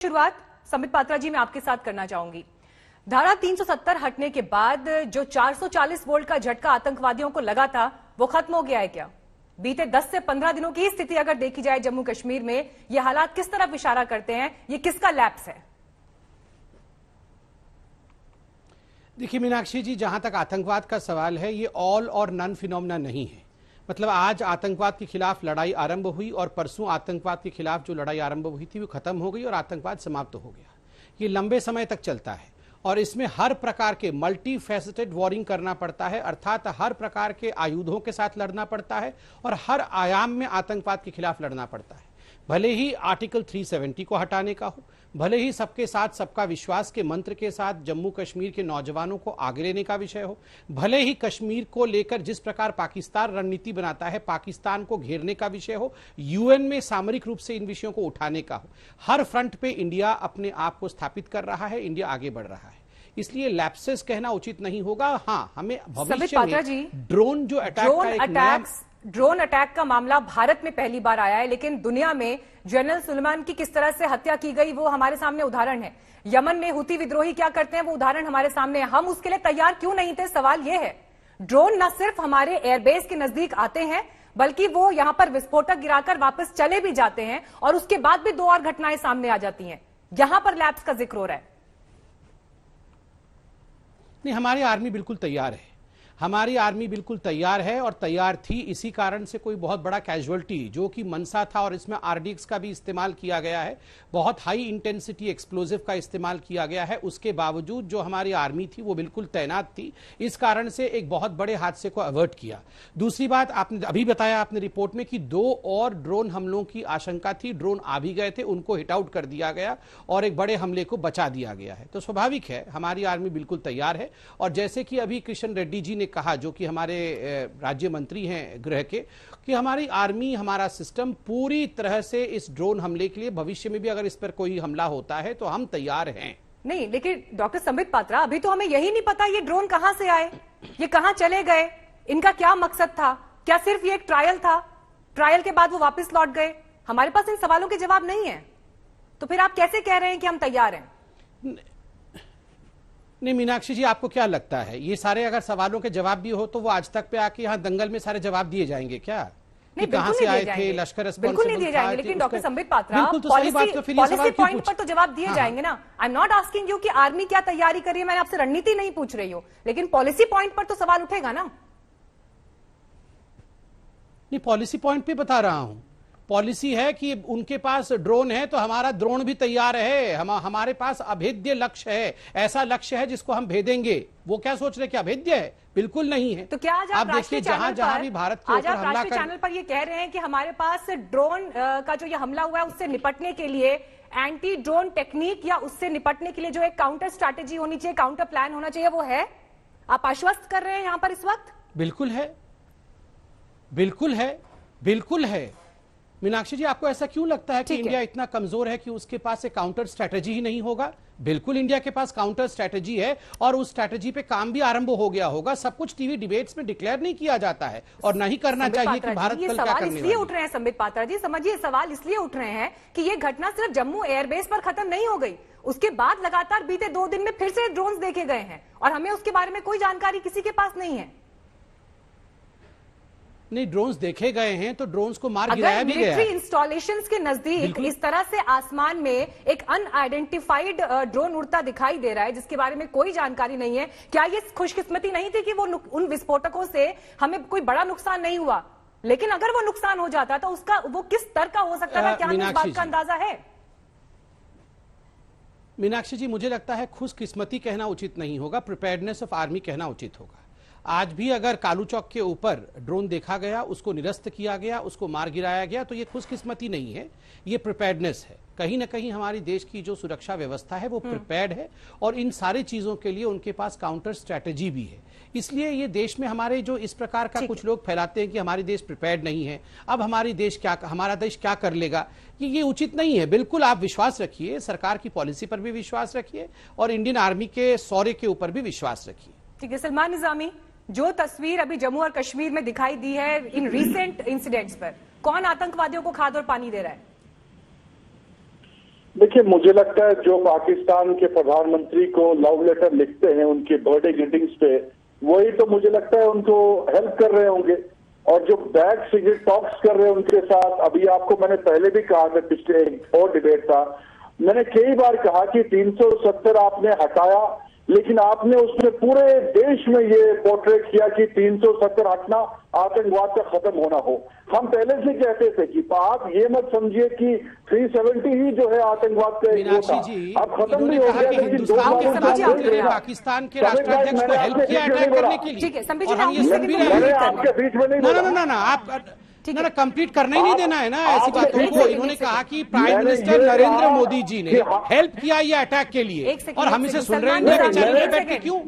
शुरुआत संबित पात्रा जी मैं आपके साथ करना चाहूंगी। धारा 370 हटने के बाद जो 440 वोल्ट का झटका आतंकवादियों को लगा था वो खत्म हो गया है क्या? बीते 10 से 15 दिनों की स्थिति अगर देखी जाए जम्मू कश्मीर में, ये हालात किस तरफ इशारा करते हैं? ये किसका लैप्स है? देखिए मीनाक्षी जी, जहां तक आतंकवाद का सवाल है, ये ऑल और नन फिनोमेना नहीं है। मतलब आज आतंकवाद के खिलाफ लड़ाई आरंभ हुई और परसों आतंकवाद के खिलाफ जो लड़ाई आरंभ हुई थी वो खत्म हो गई और आतंकवाद समाप्त हो गया। ये लंबे समय तक चलता है और इसमें हर प्रकार के मल्टी फैसेटेड वॉरिंग करना पड़ता है, अर्थात हर प्रकार के आयुधों के साथ लड़ना पड़ता है और हर आयाम में आतंकवाद के खिलाफ लड़ना पड़ता है। भले ही आर्टिकल 370 को हटाने का हो, भले ही सबके साथ सबका विश्वास के मंत्र के साथ जम्मू कश्मीर के नौजवानों को आगे लेने का विषय हो, भले ही कश्मीर को लेकर जिस प्रकार पाकिस्तान रणनीति बनाता है पाकिस्तान को घेरने का विषय हो, यूएन में सामरिक रूप से इन विषयों को उठाने का हो, हर फ्रंट पे इंडिया अपने आप को स्थापित कर रहा है, इंडिया आगे बढ़ रहा है। इसलिए लैप्सेस कहना उचित नहीं होगा। हाँ, हमें भविष्य में ड्रोन जो अटैक ड्रोन अटैक का मामला भारत में पहली बार आया है, लेकिन दुनिया में जनरल सुलेमान की किस तरह से हत्या की गई वो हमारे सामने उदाहरण है। यमन में हुती विद्रोही क्या करते हैं वो उदाहरण हमारे सामने है। हम उसके लिए तैयार क्यों नहीं थे? सवाल यह है। ड्रोन न सिर्फ हमारे एयरबेस के नजदीक आते हैं बल्कि वो यहां पर विस्फोटक गिराकर वापस चले भी जाते हैं और उसके बाद भी 2 और घटनाएं सामने आ जाती हैं। यहां पर लैप्स का जिक्र हो रहा है। नहीं, हमारी आर्मी बिल्कुल तैयार है। हमारी आर्मी बिल्कुल तैयार है और तैयार थी। इसी कारण से कोई बहुत बड़ा कैजुअल्टी जो कि मनसा था और इसमें आरडीएक्स का भी इस्तेमाल किया गया है, बहुत हाई इंटेंसिटी एक्सप्लोजिव का इस्तेमाल किया गया है, उसके बावजूद जो हमारी आर्मी थी वो बिल्कुल तैनात थी। इस कारण से एक बहुत बड़े हादसे को अवर्ट किया। दूसरी बात, आपने अभी बताया आपने रिपोर्ट में कि 2 और ड्रोन हमलों की आशंका थी, ड्रोन आ भी गए थे, उनको हिट आउट कर दिया गया और एक बड़े हमले को बचा दिया गया है। तो स्वाभाविक है हमारी आर्मी बिल्कुल तैयार है। और जैसे कि अभी किशन रेड्डी जी ने कहा, जो कि हमारे राज्य मंत्री हैं गृह के, कि हमारी आर्मी, हमारा सिस्टम पूरी तरह से इस ड्रोन हमले के लिए, भविष्य में भी अगर इस पर कोई हमला होता है तो हम तैयार हैं। नहीं, लेकिन डॉक्टर संबित पात्रा, अभी तो हमें यही नहीं पता ये ड्रोन कहां से आए, ये कहां चले गए, इनका क्या मकसद था? क्या सिर्फ ये एक ट्रायल था? ट्रायल के बाद वो वापस लौट गए? हमारे पास इन सवालों के जवाब नहीं है। तो फिर आप कैसे कह रहे हैं कि हम तैयार हैं? नहीं मीनाक्षी जी, आपको क्या लगता है ये सारे अगर सवालों के जवाब भी हो तो वो आज तक पे आके यहाँ दंगल में सारे जवाब दिए जाएंगे क्या? नहीं, कहां से आए थे, लश्कर बिल्कुल नहीं दिए जाएंगे। लेकिन doctor Sambit Patra, policy point पर तो जवाब दिए जाएंगे ना। I am not asking you कि आर्मी क्या तैयारी कर रही है, मैंने आपसे रणनीति नहीं पूछ रही हूँ, लेकिन पॉलिसी पॉइंट पर तो सवाल उठेगा ना। नहीं, पॉलिसी पॉइंट पे बता रहा हूं। पॉलिसी है कि उनके पास ड्रोन है तो हमारा ड्रोन भी तैयार है। हमारे पास अभेद्य लक्ष्य है, ऐसा लक्ष्य है जिसको हम भेदेंगे। वो क्या सोच रहे कि अभेद्य है? बिल्कुल नहीं है। तो क्या आज आप देखिए जहां जहां भी भारत के ऊपर हमला कर, चैनल पर ये कह रहे हैं कि हमारे पास ड्रोन का जो ये हमला हुआ है उससे निपटने के लिए एंटी ड्रोन टेक्निक या उससे निपटने के लिए जो एक काउंटर स्ट्रैटेजी होनी चाहिए, काउंटर प्लान होना चाहिए, वो है? आप आश्वस्त कर रहे हैं यहां पर इस वक्त? बिल्कुल है, बिल्कुल है, बिल्कुल है। मीनाक्षी जी, आपको ऐसा क्यों लगता है कि इंडिया इतना कमजोर है कि उसके पास एक काउंटर स्ट्रैटेजी ही नहीं होगा? बिल्कुल इंडिया के पास काउंटर स्ट्रैटेजी है और उस स्ट्रैटेजी पे काम भी आरंभ हो गया होगा। सब कुछ टीवी डिबेट्स में डिक्लेयर नहीं किया जाता है और नहीं करना चाहिए कि भारत कल क्या करने वाला है। इसलिए उठ रहे हैं संबित पात्रा जी, समझिए सवाल इसलिए उठ रहे हैं कि ये घटना सिर्फ जम्मू एयरबेस पर खत्म नहीं हो गई। उसके बाद लगातार बीते 2 दिन में फिर से ड्रोन देखे गए हैं और हमें उसके बारे में कोई जानकारी किसी के पास नहीं है। नहीं, ड्रोन्स देखे गए हैं तो ड्रोन्स को मार गिराया भी गया है। मिलिट्री इंस्टॉलेशंस के नजदीक इस तरह से आसमान में एक अनआइडेंटिफाइड ड्रोन उड़ता दिखाई दे रहा है जिसके बारे में कोई जानकारी नहीं है। क्या ये खुशकिस्मती नहीं थी कि वो उन विस्फोटकों से हमें कोई बड़ा नुकसान नहीं हुआ? लेकिन अगर वो नुकसान हो जाता तो उसका वो किस स्तर का हो सकता था, क्या हमें इस बात का अंदाजा है? मीनाक्षी जी, मुझे लगता है खुशकिस्मती कहना उचित नहीं होगा, प्रिपेयर्डनेस ऑफ आर्मी कहना उचित होगा। आज भी अगर कालू चौक के ऊपर ड्रोन देखा गया, उसको निरस्त किया गया, उसको मार गिराया गया, तो ये खुशकिस्मती नहीं है, ये प्रिपेयर्डनेस है। कहीं ना कहीं हमारी देश की जो सुरक्षा व्यवस्था है वो प्रिपेयर्ड है और इन सारी चीजों के लिए उनके पास काउंटर स्ट्रैटेजी भी है। इसलिए ये देश में हमारे जो इस प्रकार का कुछ लोग फैलाते हैं कि हमारी देश प्रिपेयर्ड नहीं है, अब हमारा देश क्या कर लेगा, ये उचित नहीं है। बिल्कुल आप विश्वास रखिए, सरकार की पॉलिसी पर भी विश्वास रखिए और इंडियन आर्मी के शौर्य के ऊपर भी विश्वास रखिए। ठीक है सलमान निजामी, जो तस्वीर अभी जम्मू और कश्मीर में दिखाई दी है इन रीसेंट इंसिडेंट्स पर, कौन आतंकवादियों को खाद और पानी दे रहा है? देखिए, मुझे लगता है जो पाकिस्तान के प्रधानमंत्री को लव लेटर लिखते हैं उनके बर्थडे ग्रीटिंग्स पे, वही तो मुझे लगता है उनको हेल्प कर रहे होंगे। और जो बैक सीक्रेट टॉक्स कर रहे हैं उनके साथ, अभी आपको मैंने पहले भी कहा था, पिछले एक और डिबेट था, मैंने कई बार कहा कि 370 आपने हटाया, लेकिन आपने उसमें पूरे देश में ये पोर्ट्रेट किया कि 370 हटना आतंकवाद का खत्म होना हो। हम पहले से कहते थे कि आप ये मत समझिए कि 370 ही जो है आतंकवाद का एक वो था, अब खत्म नहीं हो गया, लेकिन पाकिस्तान के राष्ट्राध्यक्ष को हेल्प किया अटैक करने के लिए, और हम ये सुन भी रहे हैं। आपके बीच में नहीं ना आप ना कंप्लीट करने ही नहीं देना है ना ऐसी बातों को। इन्होंने कहा कि प्राइम मिनिस्टर नरेंद्र मोदी जी ने हेल्प किया ये अटैक के लिए, और हम इसे सुन रहे हैं चैनल पे बैठ के क्यों?